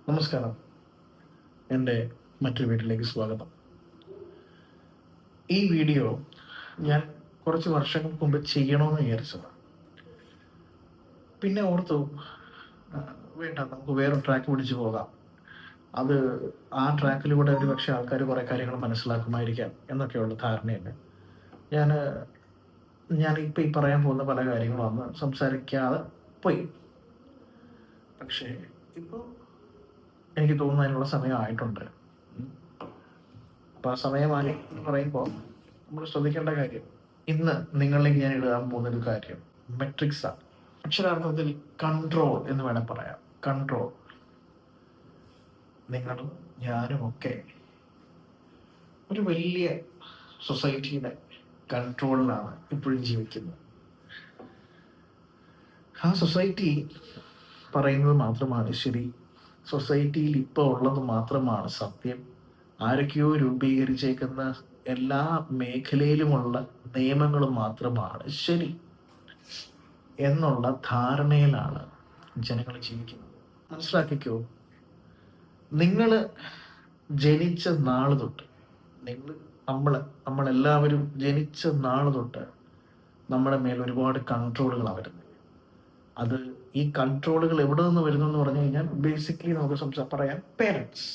നമസ്കാരം. എൻ്റെ മറ്റൊരു വീട്ടിലേക്ക് സ്വാഗതം. ഈ വീഡിയോ ഞാൻ കുറച്ച് വർഷങ്ങൾക്ക് മുമ്പ് ചെയ്യണമെന്ന് വിചാരിച്ചതാണ്. പിന്നെ ഓർത്തു വേണ്ട, നമുക്ക് വേറൊരു ട്രാക്ക് പിടിച്ച് പോകാം. അത് ആ ട്രാക്കിലൂടെ ഒരുപക്ഷെ ആൾക്കാർ കുറേ കാര്യങ്ങൾ മനസ്സിലാക്കുമായിരിക്കാം എന്നൊക്കെയുള്ള ധാരണയുണ്ട്. ഞാൻ ഞാനിപ്പോൾ ഈ പറയാൻ പോകുന്ന പല കാര്യങ്ങളും അന്ന് സംസാരിക്കാതെ പോയി. പക്ഷേ ഇപ്പോൾ എനിക്ക് തോന്നുന്നു അതിനുള്ള സമയമായിട്ടുണ്ട്. അപ്പോൾ ആ സമയമായി എന്ന് പറയുമ്പോൾ നമ്മൾ ശ്രദ്ധിക്കേണ്ട കാര്യം, ഇന്ന് നിങ്ങളിലേക്ക് ഞാൻ ഇടാൻ പോകുന്നൊരു കാര്യം മെട്രിക്സ് ആണ്. അക്ഷരാർത്ഥത്തിൽ കൺട്രോൾ എന്ന് വേണം പറയാം. കൺട്രോൾ. നിങ്ങളും ഞാനും ഒക്കെ ഒരു വലിയ സൊസൈറ്റിയുടെ കൺട്രോളിലാണ് ഇപ്പോഴും ജീവിക്കുന്നത്. ആ സൊസൈറ്റി പറയുന്നത് മാത്രമാണ് ശരി, സൊസൈറ്റിയിൽ ഇപ്പോൾ ഉള്ളത് മാത്രമാണ് സത്യം, ആരൊക്കെയോ രൂപീകരിച്ചേക്കുന്ന എല്ലാ മേഖലയിലുമുള്ള നിയമങ്ങളും മാത്രമാണ് ശരി എന്നുള്ള ധാരണയിലാണ് ജനങ്ങൾ ജീവിക്കുന്നത്. മനസ്സിലാക്കിക്കോ, നിങ്ങൾ ജനിച്ച നാൾ തൊട്ട്, നമ്മളെല്ലാവരും ജനിച്ച നാൾ തൊട്ട് നമ്മുടെ മേൽ ഒരുപാട് കൺട്രോളുകളാണ് വരുന്നത്. അത് ഈ കൺട്രോളുകൾ എവിടെ നിന്ന് വരുന്നു എന്ന് പറഞ്ഞു കഴിഞ്ഞാൽ ബേസിക്കലി നമുക്ക് പറയാം പേരൻസ്.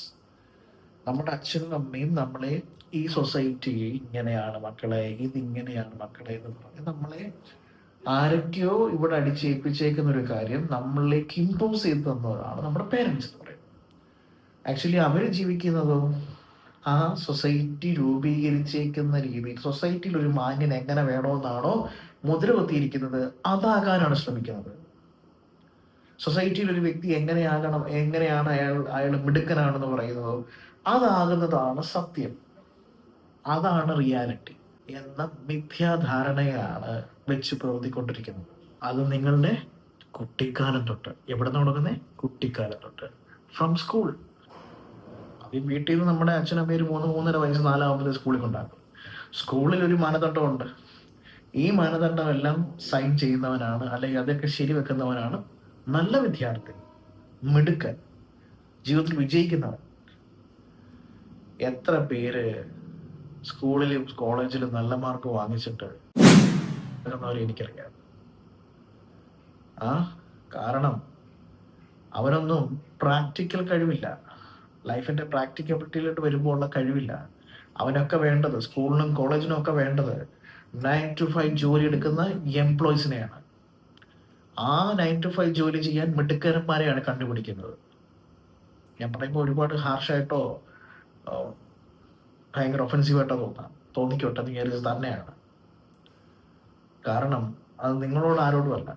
നമ്മുടെ അച്ഛനും അമ്മയും നമ്മളെ ഈ സൊസൈറ്റി ഇങ്ങനെയാണ് മക്കളെ, ഇതിങ്ങനെയാണ് മക്കളെ എന്ന് പറഞ്ഞ് നമ്മളെ ആരൊക്കെയോ ഇവിടെ അടിച്ചേൽപ്പിച്ചേക്കുന്ന ഒരു കാര്യം നമ്മളിലേക്ക് ഇമ്പോസ് ചെയ്ത് തന്നതാണ് നമ്മുടെ പേരൻസ് എന്ന് പറയുന്നത്. ആക്ച്വലി അവർ ജീവിക്കുന്നതോ ആ സൊസൈറ്റി രൂപീകരിച്ചേക്കുന്ന രീതിയിൽ, സൊസൈറ്റിയിൽ ഒരു മാന്യൻ എങ്ങനെ വേണമെന്നാണോ മുദ്ര കുത്തിയിരിക്കുന്നത് അതാകാനാണ് ശ്രമിക്കുന്നത്. സൊസൈറ്റിയിൽ ഒരു വ്യക്തി എങ്ങനെയാണ് അയാൾ മിടുക്കനാണെന്ന് പറയുന്നതോ അതാകുന്നതാണ് സത്യം, അതാണ് റിയാലിറ്റി എന്ന മിഥ്യാധാരണയാണ് വെച്ച് പ്രവർത്തിക്കൊണ്ടിരിക്കുന്നത്. അത് നിങ്ങളുടെ കുട്ടിക്കാലം തൊട്ട്. എവിടെ തുടങ്ങുന്നേ? കുട്ടിക്കാലം തൊട്ട്, ഫ്രം സ്കൂൾ. അത് വീട്ടിൽ നിന്ന് നമ്മുടെ അച്ഛനമ്മേര് 3-3.5 വയസ്സ് 4 സ്കൂളിൽ കൊണ്ടാക്കും. സ്കൂളിൽ ഒരു മാനദണ്ഡമുണ്ട്. ഈ മാനദണ്ഡം എല്ലാം സൈൻ ചെയ്യുന്നവനാണ്, അല്ലെങ്കിൽ അതൊക്കെ ശരിവെക്കുന്നവനാണ് നല്ല വിദ്യാർത്ഥി, മിടുക്കൻ, ജീവിതത്തിൽ വിജയിക്കുന്നവൻ. എത്ര പേര് സ്കൂളിലും കോളേജിലും നല്ല മാർക്ക് വാങ്ങിച്ചിട്ട് എനിക്കറിയാം. കാരണം അവനൊന്നും പ്രാക്ടിക്കൽ കഴിവില്ല. ലൈഫിന്റെ പ്രാക്ടിക്കബിലിറ്റിയിലോട്ട് വരുമ്പോൾ ഉള്ള കഴിവില്ല. അവനൊക്കെ വേണ്ടത്, സ്കൂളിനും കോളേജിനും ഒക്കെ വേണ്ടത് 9 to 5 ജോലി എടുക്കുന്ന എംപ്ലോയീസിനെയാണ്. ആ 9 to 5 ജോലി ചെയ്യാൻ മിടുക്കന്മാരെയാണ് കണ്ടുപിടിക്കുന്നത്. ഞാൻ പറയുമ്പോൾ ഒരുപാട് ഹാർഷായിട്ടോ ഭയങ്കര ഒഫൻസീവായിട്ടോ തോന്നിക്കോട്ടെ എന്ന് വിചാരിച്ചത് തന്നെയാണ്. കാരണം അത് നിങ്ങളോട് ആരോടുമല്ല,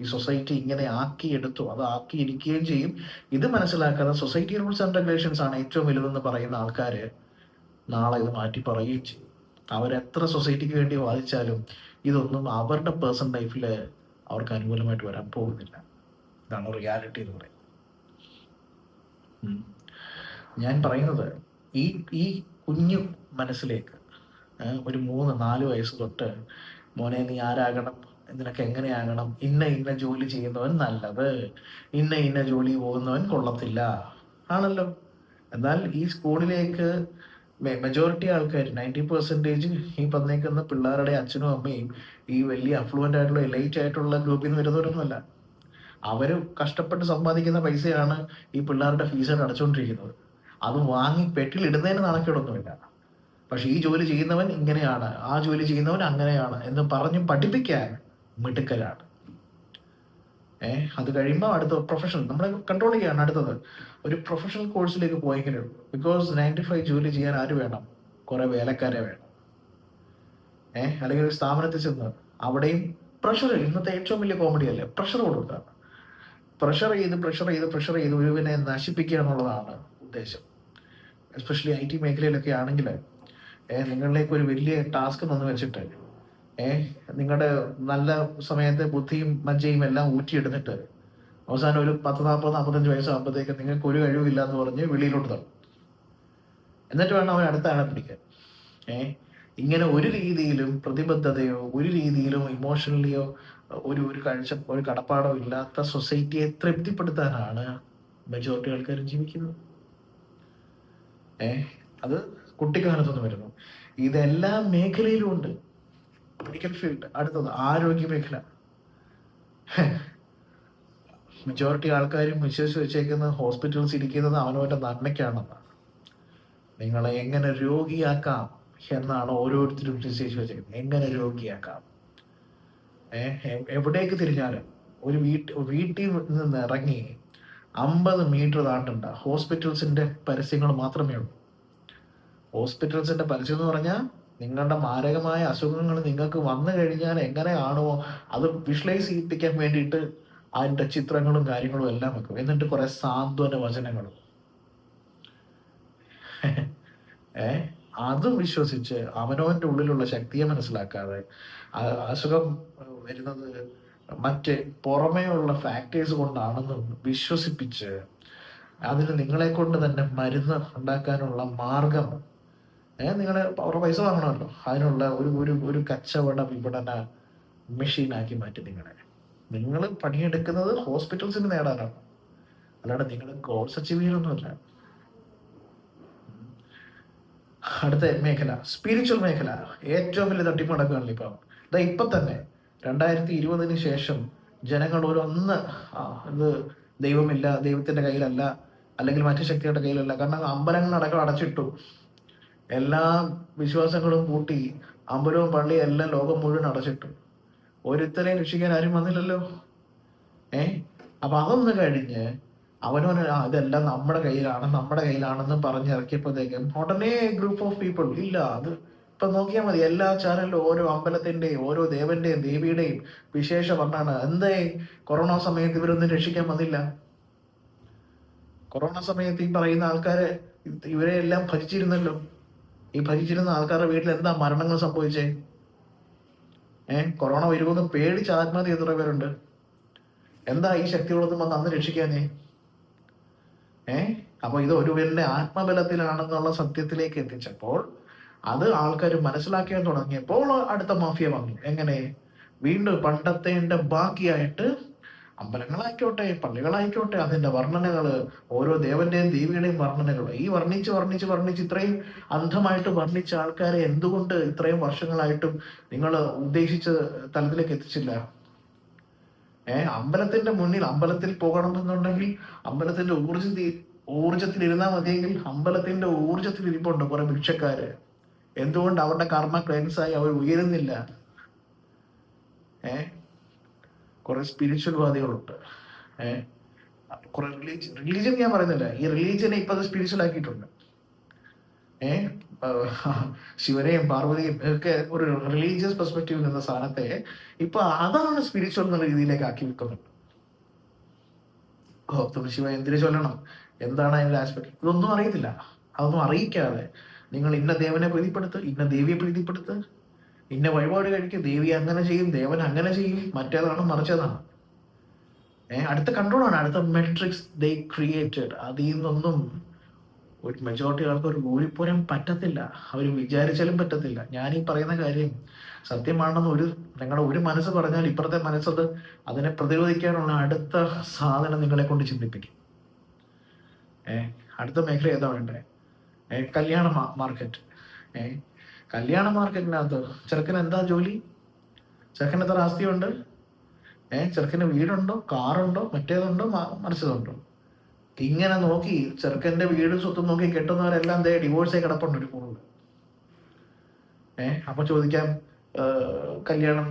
ഈ സൊസൈറ്റി ഇങ്ങനെ ആക്കിയെടുത്തു, അത് ആക്കിയിരിക്കുകയും ചെയ്യും. ഇത് മനസ്സിലാക്കാതെ സൊസൈറ്റി റൂൾസ് ആൻഡ് റെഗുലേഷൻസ് ആണ് ഏറ്റവും വലുതെന്ന് പറയുന്ന ആൾക്കാർ നാളെ ഇത് മാറ്റി പറയുകയും ചെയ്യും. അവരെത്ര സൊസൈറ്റിക്ക് വേണ്ടി വാദിച്ചാലും ഇതൊന്നും അവരുടെ പേഴ്സണൽ ലൈഫിൽ അവർക്ക് അനുകൂലമായിട്ട് വരാൻ പോകുന്നില്ല. ഇതാണ് റിയാലിറ്റി എന്ന് പറയുന്നത്. ഞാൻ പറയുന്നത് ഈ കുഞ്ഞു മനസ്സിലേക്ക് ഒരു 3-4 വയസ്സ് തൊട്ട് മോനെ നീ ആരാകണം, നിനക്ക് എങ്ങനെയാകണം, ഇന്ന ജോലി ചെയ്യുന്നവൻ നല്ലത്, ഇന്ന ജോലി പോകുന്നവൻ കൊള്ളത്തില്ല ആണല്ലോ. എന്നാൽ ഈ സ്കൂളിലേക്ക് മെജോറിറ്റി ആൾക്കാർ 90% ഈ പറഞ്ഞേക്കുന്ന പിള്ളേരുടെ അച്ഛനും അമ്മയും ഈ വലിയ അഫ്ലുവൻ്റ് ആയിട്ടുള്ള എലൈറ്റ് ആയിട്ടുള്ള ഗ്രൂപ്പിൽ നിന്ന് വരുന്നവരൊന്നുമല്ല. അവർ കഷ്ടപ്പെട്ട് സമ്പാദിക്കുന്ന പൈസയാണ് ഈ പിള്ളേരുടെ ഫീസായിട്ട് അടച്ചുകൊണ്ടിരിക്കുന്നത്. അത് വാങ്ങി പെട്ടിലിടുന്നതിന് നാണക്കേടൊന്നുമില്ല. പക്ഷെ ഈ ജോലി ചെയ്യുന്നവൻ ഇങ്ങനെയാണ്, ആ ജോലി ചെയ്യുന്നവൻ അങ്ങനെയാണ് എന്ന് പറഞ്ഞ് പഠിപ്പിക്കാൻ മിടുക്കലാണ്. അത് കഴിയുമ്പോൾ അടുത്ത പ്രൊഫഷണൽ നമ്മളെ കൺട്രോൾ ചെയ്യാണ്. അടുത്തത് ഒരു പ്രൊഫഷണൽ കോഴ്സിലേക്ക് പോയെങ്കിലേ ഉള്ളൂ. ബിക്കോസ് 9 to 5 ജോലി ചെയ്യാൻ ആര് വേണം? കുറെ വേലക്കാരെ വേണം. അല്ലെങ്കിൽ ഒരു സ്ഥാപനത്തിൽ ചെന്ന് അവിടെയും പ്രഷർ, ഇന്നത്തെ ഏറ്റവും വലിയ കോമഡി അല്ലേ, പ്രഷർ കൊടുക്കുക. പ്രഷർ ചെയ്ത് ഒരുവിനെ നശിപ്പിക്കുക എന്നുള്ളതാണ് ഉദ്ദേശം. എസ്പെഷ്യലി IT മേഖലയിലൊക്കെ ആണെങ്കിൽ നിങ്ങളിലേക്ക് ഒരു വലിയ ടാസ്ക് തന്നു വെച്ചിട്ട് നിങ്ങളുടെ നല്ല സമയത്തെ ബുദ്ധിയും മജ്ജയും എല്ലാം ഊറ്റിയെടുത്തിട്ട് അവസാനം ഒരു 10-40-45 വയസ്സാകുമ്പോഴത്തേക്ക് നിങ്ങൾക്ക് ഒരു കഴിവില്ല എന്ന് പറഞ്ഞ് വെളിയിലോട്ട് തള്ളും. എന്നിട്ട് വേണം അവൻ അടുത്ത ആളെ പിടിക്കാൻ. ഇങ്ങനെ ഒരു രീതിയിലും പ്രതിബദ്ധതയോ ഒരു രീതിയിലും ഇമോഷണലിയോ ഒരു കടപ്പാടോ ഇല്ലാത്ത സൊസൈറ്റിയെ തൃപ്തിപ്പെടുത്താനാണ് മെജോറിറ്റി ആൾക്കാരും ജീവിക്കുന്നത്. അത് കുട്ടിക്കാലത്തുനിന്ന് വരുന്നു. ഇതെല്ലാ മേഖലയിലും ഉണ്ട്. Medical field. അടുത്തത് ആരോഗ്യ മേഖല. മെജോറിറ്റി ആൾക്കാരും വിശ്വസിച്ച് വെച്ചേക്കുന്നത് ഹോസ്പിറ്റൽസ് ഇരിക്കുന്നത് അവനവൻ്റെ നന്മയ്ക്കാണെന്ന്. നിങ്ങളെ എങ്ങനെ രോഗിയാക്കാം എന്നാണ് ഓരോരുത്തരും നിശ്ചയിച്ച് വെച്ചേക്കുന്നത്. എങ്ങനെ രോഗിയാക്കാം. എവിടേക്ക് തിരിഞ്ഞാലും ഒരു വീട്ടിൽ നിന്ന് ഇറങ്ങി 50 മീറ്റർ താണ്ടണ്ട ഹോസ്പിറ്റൽസിന്റെ പരസ്യങ്ങൾ മാത്രമേ ഉള്ളൂ. ഹോസ്പിറ്റൽസിന്റെ പരസ്യം എന്ന് പറഞ്ഞാൽ നിങ്ങളുടെ മാരകമായ അസുഖങ്ങൾ നിങ്ങൾക്ക് വന്നു കഴിഞ്ഞാൽ എങ്ങനെയാണോ അത് വിഷ്വലൈസ് ചെയ്യിപ്പിക്കാൻ വേണ്ടിയിട്ട് അതിൻ്റെ ചിത്രങ്ങളും കാര്യങ്ങളും എല്ലാം വെക്കും. എന്നിട്ട് കുറെ സാന്ത്വന വചനങ്ങളും അതും വിശ്വസിച്ച് അവനവൻ്റെ ഉള്ളിലുള്ള ശക്തിയെ മനസ്സിലാക്കാതെ അസുഖം വരുന്നത് മറ്റ് പുറമേയുള്ള ഫാക്ടേഴ്സ് കൊണ്ടാണെന്ന് വിശ്വസിപ്പിച്ച് അതിന് നിങ്ങളെ കൊണ്ട് തന്നെ മരുന്ന് ഉണ്ടാക്കാനുള്ള മാർഗം നിങ്ങളെ അവരുടെ പൈസ വാങ്ങണമല്ലോ, അതിനുള്ള ഒരു കച്ചവട വിപണന മെഷീനാക്കി മാറ്റി നിങ്ങൾ പണിയെടുക്കുന്നത് ഹോസ്പിറ്റൽസിന് നേടാനാണ്, അല്ലാണ്ട് നിങ്ങൾ ഗോൾസ് അച്ചീവ് ചെയ്യാനൊന്നുമല്ല. അടുത്ത മേഖല സ്പിരിച്വൽ മേഖല. ഏറ്റവും വലിയ തട്ടിപ്പ് നടക്കുകയാണല്ലോ ഇപ്പം. ഇപ്പം തന്നെ 2020 ശേഷം ജനങ്ങൾ ഇത് ദൈവമില്ല, ദൈവത്തിന്റെ കയ്യിലല്ല, അല്ലെങ്കിൽ മറ്റു ശക്തികളുടെ കയ്യിലല്ല. കാരണം അമ്പലങ്ങളടക്കം അടച്ചിട്ടു, എല്ലാ വിശ്വാസങ്ങളും പൂട്ടി, അമ്പലവും പള്ളിയും എല്ലാം ലോകം മുഴുവൻ അടച്ചിട്ടു. ഒരുത്തരെയും രക്ഷിക്കാൻ ആരും വന്നില്ലല്ലോ. അപ്പൊ അതൊന്ന് കഴിഞ്ഞ് അവനവന് ഇതെല്ലാം നമ്മുടെ കയ്യിലാണെന്ന് പറഞ്ഞിറക്കിയപ്പോഴത്തേക്കും ഉടനെ ഗ്രൂപ്പ് ഓഫ് പീപ്പിൾ ഇല്ല. അത് ഇപ്പൊ നോക്കിയാൽ മതി, എല്ലാ ചാനലിലും ഓരോ അമ്പലത്തിന്റെയും ഓരോ ദേവന്റെയും ദേവിയുടെയും വിശേഷ വർണ്ണാണ്. എന്തേ കൊറോണ സമയത്ത് ഇവരൊന്നും രക്ഷിക്കാൻ വന്നില്ല? കൊറോണ സമയത്ത് ഈ പറയുന്ന ആൾക്കാരെ ഇവരെ എല്ലാം ഭജിച്ചിരുന്നല്ലോ. ഈ ഭജിച്ചിരുന്ന ആൾക്കാരുടെ വീട്ടിൽ എന്താ മരണങ്ങൾ സംഭവിച്ചേ? കൊറോണ വരുമെന്ന് പേടിച്ച് ആത്മഹത്യ എത്ര പേരുണ്ട്? എന്താ ഈ ശക്തികളൊന്നും വന്ന് അന്ന് രക്ഷിക്കാനേ? അപ്പൊ ഇത് ഒരുവന്റെ ആത്മബലത്തിലാണെന്നുള്ള സത്യത്തിലേക്ക് എത്തിച്ചപ്പോൾ അത് ആൾക്കാർ മനസ്സിലാക്കാൻ തുടങ്ങിയപ്പോൾ അടുത്ത മാഫിയ വന്നു. എങ്ങനെ? വീണ്ടും പണ്ടത്തെ ബാക്കിയായിട്ട് അമ്പലങ്ങളായിക്കോട്ടെ, പള്ളികളായിക്കോട്ടെ, അതിന്റെ വർണ്ണനകള്, ഓരോ ദേവന്റെയും ദേവിയുടെയും വർണ്ണനകൾ, ഈ വർണ്ണിച്ച് ഇത്രയും അന്ധമായിട്ട് വർണ്ണിച്ച ആൾക്കാരെ എന്തുകൊണ്ട് ഇത്രയും വർഷങ്ങളായിട്ടും നിങ്ങൾ ഉദ്ദേശിച്ച തലത്തിലേക്ക് എത്തിച്ചില്ല? അമ്പലത്തിന്റെ മുന്നിൽ അമ്പലത്തിൽ പോകണമെന്നുണ്ടെങ്കിൽ അമ്പലത്തിന്റെ ഊർജത്തിൽ ഇരുന്നാൽ മതിയെങ്കിൽ അമ്പലത്തിന്റെ ഊർജത്തിൽ ഇരിപ്പുണ്ട് കുറെ ഭിക്ഷക്കാര്. എന്തുകൊണ്ട് അവരുടെ കർമ്മ ക്ലെൻസായി അവർ ഉയരുന്നില്ല? കുറെ സ്പിരിച്വൽ വാദികളുണ്ട്, കുറെ റിലീജിയൻ ഞാൻ പറയുന്നില്ല, ഈ റിലീജിയനെ ഇപ്പൊ അത് സ്പിരിച്വൽ ആക്കിയിട്ടുണ്ട്. ശിവനെയും പാർവതിയും ഒക്കെ ഒരു റിലീജിയസ് പെർസ്പെക്റ്റീവ് എന്ന സാധനത്തെ ഇപ്പൊ അതാണ് സ്പിരിച്വൽ എന്നുള്ള രീതിയിലേക്ക് ആക്കി വെക്കുന്നുണ്ട്. ഗോപ്തം ശിവ എന്തിനു ചൊല്ലണം, എന്താണ് അതിന്റെ ആസ്പെക്ട്, ഇതൊന്നും അറിയത്തില്ല. അതൊന്നും അറിയിക്കാതെ നിങ്ങൾ ഇന്ന ദേവനെ പ്രീതിപ്പെടുത്ത്, ഇന്ന ദേവിയെ പ്രീതിപ്പെടുത്ത്, ഇന്ന വഴിപാട് കഴിക്കും, ദേവി അങ്ങനെ ചെയ്യും, ദേവൻ അങ്ങനെ ചെയ്യും, മറ്റേതാണ് മറിച്ചതാണ്. അടുത്ത കൺട്രോളാണ്, അടുത്ത മെട്രിക്സ് ദേ ക്രിയേറ്റഡ്. അതിൽ നിന്നൊന്നും ഒരു മെജോറിറ്റി ആൾക്ക് ഒരു ഊഴിപ്പോരാൻ പറ്റത്തില്ല. അവർ വിചാരിച്ചാലും പറ്റത്തില്ല. ഞാൻ ഈ പറയുന്ന കാര്യം സത്യമാണെന്ന് നിങ്ങളുടെ ഒരു മനസ്സ് പറഞ്ഞാൽ ഇപ്പുറത്തെ മനസ്സത് അതിനെ പ്രതിരോധിക്കാനുള്ള അടുത്ത സാധനം നിങ്ങളെ കൊണ്ട് ചിന്തിപ്പിക്കും. അടുത്ത മേഖല ഏതാ വേണ്ടേ? കല്യാണ മാർക്കറ്റ്. കല്യാണ മാർക്കറ്റിനകത്ത് ചെറുക്കന് എന്താ ജോലി? ചെറുക്കന് എത്ര ആസ്തിയുണ്ട്? ചെറുക്കന് വീടുണ്ടോ, കാറുണ്ടോ, മറ്റേതുണ്ടോ, മറിച്ചതുണ്ടോ? ഇങ്ങനെ നോക്കി ചെറുക്കന്റെ വീടും സ്വത്തും നോക്കി കെട്ടുന്നവരെല്ലാം ഡിവോഴ്സായി കിടപ്പുണ്ട് ഒരു കൂടുതൽ. അപ്പൊ ചോദിക്കാം,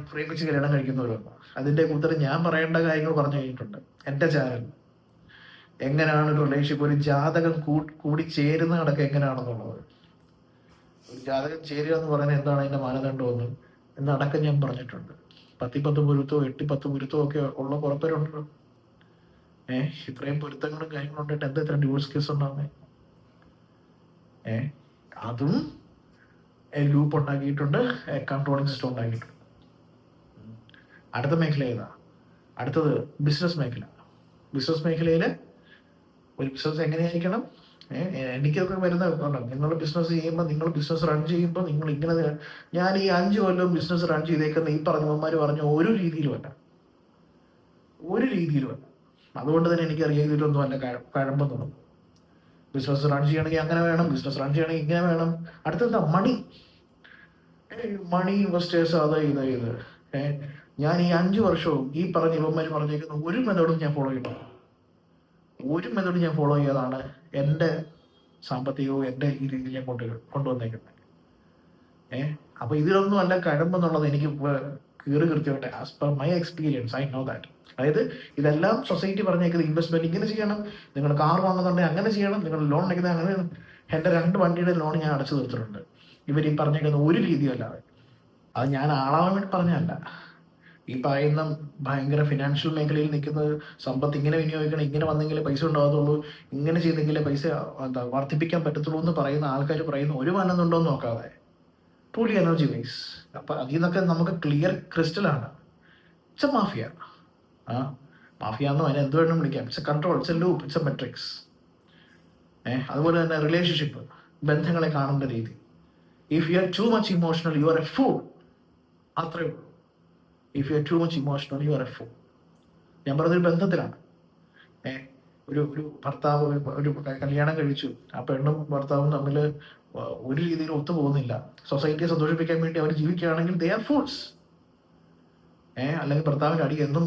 പ്രേമിച്ച് കല്യാണം കഴിക്കുന്നവരുണ്ട്. അതിന്റെ കൂട്ടത്തിൽ ഞാൻ പറയേണ്ട കാര്യങ്ങൾ പറഞ്ഞു കഴിഞ്ഞിട്ടുണ്ട് എന്റെ ചാനൽ. എങ്ങനെയാണ് ഒരു റിലേഷൻഷിപ്പ്, ഒരു ജാതകം കൂടി ചേരുന്ന കണക്ക് എങ്ങനെയാണെന്നുള്ളത്. ഒരു ജാതകം ചേരുക എന്ന് പറയുന്നത് എന്താണ് അതിന്റെ മാനദണ്ഡമെന്ന് എന്നടക്കം ഞാൻ പറഞ്ഞിട്ടുണ്ട്. 10 പൊരുത്തോ 8-10 പൊരുത്തോ ഒക്കെ ഉള്ള കുറെ പേരുണ്ടല്ലോ. ഇത്രയും പൊരുത്തങ്ങളും കാര്യങ്ങളും ഉണ്ടായിട്ട് എന്താ ഇത്ര ഡിവോഴ്സ് കേസ് ഉണ്ടാവുന്നത്? അതും ലൂപ്പ് ഉണ്ടാക്കിയിട്ടുണ്ട്, കൺട്രോളിങ് സിസ്റ്റം ഉണ്ടാക്കിയിട്ടുണ്ട്. അടുത്ത മേഖല ഏതാ? അടുത്തത് ബിസിനസ് മേഖല. ബിസിനസ് മേഖലയിൽ ഒരു ബിസിനസ് എങ്ങനെയായിരിക്കണം? എനിക്കൊക്കെ വരുന്ന നിങ്ങൾ ബിസിനസ് ചെയ്യുമ്പോൾ, നിങ്ങൾ ബിസിനസ് റൺ ചെയ്യുമ്പോൾ നിങ്ങൾ ഇങ്ങനെ, ഞാൻ ഈ 5 കൊല്ലം ബിസിനസ് റൺ ചെയ്തേക്കുന്ന ഈ പറഞ്ഞവന്മാർ പറഞ്ഞ ഒരു രീതിയിലുമല്ല. അതുകൊണ്ട് തന്നെ എനിക്കറിയാം ഇതിലൊന്നും അല്ല കഴമ്പെന്നുള്ളത്. ബിസിനസ് റൺ ചെയ്യണമെങ്കിൽ അങ്ങനെ വേണം, ബിസിനസ് റൺ ചെയ്യണമെങ്കിൽ ഇങ്ങനെ വേണം. അടുത്തെന്താ? മണി. മണി ഇൻവെസ്റ്റേഴ്സ്, അത് ഇത് ഞാൻ ഈ 5 വർഷവും ഈ പറഞ്ഞ ഇവന്മാർ പറഞ്ഞേക്കുന്ന ഒരു മെത്തേഡും ഞാൻ ഫോളോ ചെയ്യണം. ഒരു മെത്തേഡും ഞാൻ ഫോളോ ചെയ്യാതാണ് എൻ്റെ സാമ്പത്തികവും എൻ്റെ ഈ രീതിയിൽ ഞാൻ കൊണ്ടുവന്നേക്കുന്നത്. അപ്പോൾ ഇതിലൊന്നും അല്ല കഴമ്പെന്നുള്ളത് എനിക്ക് കീറി കൃത്യമായിട്ട് as per my experience I know that. അതായത് ഇതെല്ലാം സൊസൈറ്റി പറഞ്ഞേക്കുന്നത് ഇൻവെസ്റ്റ്മെന്റ് ഇങ്ങനെ ചെയ്യണം, നിങ്ങൾ കാർ വാങ്ങുന്നുണ്ടെങ്കിൽ അങ്ങനെ ചെയ്യണം, നിങ്ങൾ ലോൺ എടുക്കുന്നത് അങ്ങനെ. എൻ്റെ 2 വണ്ടിയുടെ ലോൺ ഞാൻ അടച്ചു തീർത്തിട്ടുണ്ട് ഇവർ ഈ പറഞ്ഞേക്കുന്ന ഒരു രീതിയല്ലാതെ. അത് ഞാൻ ആളാവാൻ വേണ്ടി പറഞ്ഞതല്ല. ഈ പറയുന്ന ഭയങ്കര ഫിനാൻഷ്യൽ മേഖലയിൽ നിൽക്കുന്നത് സമ്പത്ത് ഇങ്ങനെ വിനിയോഗിക്കണം, ഇങ്ങനെ വന്നെങ്കിലേ പൈസ ഉണ്ടാകത്തുള്ളൂ, ഇങ്ങനെ ചെയ്തെങ്കിലേ പൈസ വർദ്ധിപ്പിക്കാൻ പറ്റത്തുള്ളൂ എന്ന് പറയുന്ന ആൾക്കാർ പറയുന്ന ഒരു മാനദണ്ഡം എന്ന് നോക്കാതെ ട്രൂലി എനർജി വൈസ്. അപ്പം അതിൽ നിന്നൊക്കെ നമുക്ക് ക്ലിയർ ക്രിസ്റ്റലാണ്. It's a mafia. മാഫിയ എന്നോ അതിനെ എന്ത് വേണം വിളിക്കാം. It's a control, it's a loop, it's a matrix. അതുപോലെ തന്നെ റിലേഷൻഷിപ്പ്, ബന്ധങ്ങളെ കാണേണ്ട രീതി. If you are too much emotional you are a fool. അത്രയേ ഉള്ളൂ. If you are too much emotional you are a fool. ഞാൻ പറഞ്ഞൊരു ബന്ധത്തിലാണ്. ഒരു ഭർത്താവ് ഒരു കല്യാണം കഴിച്ചു, ആ പെണ്ണും ഭർത്താവും തമ്മിൽ ഒരു രീതിയിൽ ഒത്തുപോകുന്നില്ല, സൊസൈറ്റിയെ സന്തോഷിപ്പിക്കാൻ വേണ്ടി അവർ ജീവിക്കുകയാണെങ്കിൽ ദേ ആർ ഫൂൾസ്. അല്ലെങ്കിൽ ഭർത്താവിൻ്റെ അടി എന്നും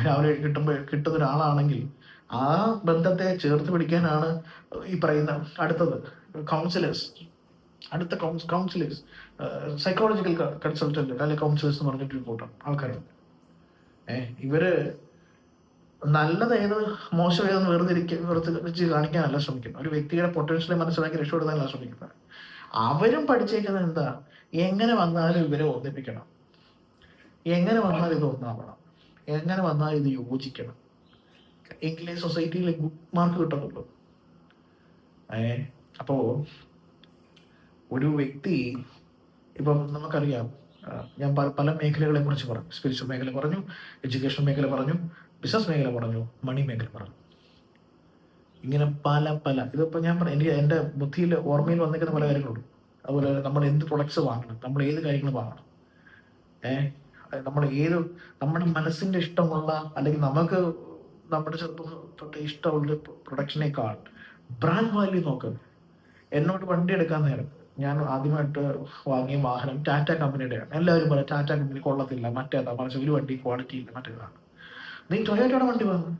രാവിലെ കിട്ടുന്ന ഒരാളാണെങ്കിൽ ആ ബന്ധത്തെ ചേർത്ത് പിടിക്കാനാണ് ഈ പറയുന്ന അടുത്തത് കൗൺസിലേഴ്സ്. അടുത്ത കൗൺസിലേഴ്സ്, സൈക്കോളജിക്കൽ കൺസൾട്ടന്റ് അല്ലെങ്കിൽ കൗൺസിലേഴ്സ് എന്ന് പറഞ്ഞിട്ടൊരു കൂട്ടം ആൾക്കാരുണ്ട്. ഇവര് നല്ലത് ഏത് മോശം ഏതെന്ന് വേർതിരിച്ച് കാണിക്കാനല്ല ശ്രമിക്കുന്നത്. ഒരു വ്യക്തിയുടെ പൊട്ടൻഷ്യലെ മനസ്സിലാക്കി രക്ഷപ്പെടുത്താനല്ല ശ്രമിക്കുന്നത്. അവരും പഠിച്ചേക്കുന്നത് എന്താ? എങ്ങനെ വന്നാലും ഇവരെ ഒന്നിപ്പിക്കണം, എങ്ങനെ വന്നാലും ഇത് ഒന്നാവണം, എങ്ങനെ വന്നാലും ഇത് യോജിക്കണം, എങ്കിലേ സൊസൈറ്റിയിൽ ഗുഡ് മാർക്ക് കിട്ടുന്നുള്ളൂ. അപ്പോൾ ഒരു വ്യക്തി ഇപ്പം നമുക്കറിയാം, ഞാൻ പല മേഖലകളെ കുറിച്ച് പറഞ്ഞു. സ്പിരിച്വൽ മേഖല പറഞ്ഞു, എഡ്യൂക്കേഷൻ മേഖല പറഞ്ഞു, ബിസിനസ് മേഖല പറഞ്ഞു, മണി മേഖല പറഞ്ഞു. ഇങ്ങനെ പല ഇതിപ്പോൾ ഞാൻ എനിക്ക് എൻ്റെ ബുദ്ധിയിൽ ഓർമ്മയിൽ വന്നിരിക്കുന്ന പല കാര്യങ്ങളുണ്ട്. അതുപോലെ നമ്മൾ എന്ത് പ്രൊഡക്ട്സ് വാങ്ങണം, നമ്മൾ ഏത് കാര്യങ്ങൾ വാങ്ങണം, നമ്മുടെ മനസ്സിൻ്റെ ഇഷ്ടമുള്ള അല്ലെങ്കിൽ നമുക്ക് നമ്മുടെ ചെറുപ്പം തൊട്ട് ഇഷ്ടമുള്ള പ്രൊഡക്ഷനേക്കാൾ ബ്രാൻഡ് വാല്യൂ നോക്കുന്നത്. എന്നോട് വണ്ടി എടുക്കാൻ നേരം ഞാൻ ആദ്യമായിട്ട് വാങ്ങിയ വാഹനം ടാറ്റ കമ്പനിയുടെയാണ്. എല്ലാവരും പറയും ടാറ്റ കമ്പനി കൊള്ളത്തില്ല, മറ്റേതാ, മറിച്ച് ഒരു വണ്ടി ക്വാളിറ്റി ഇല്ല, മറ്റേതാണ്. നീ ടൊയോട്ടയുടെ വണ്ടി വാങ്ങും,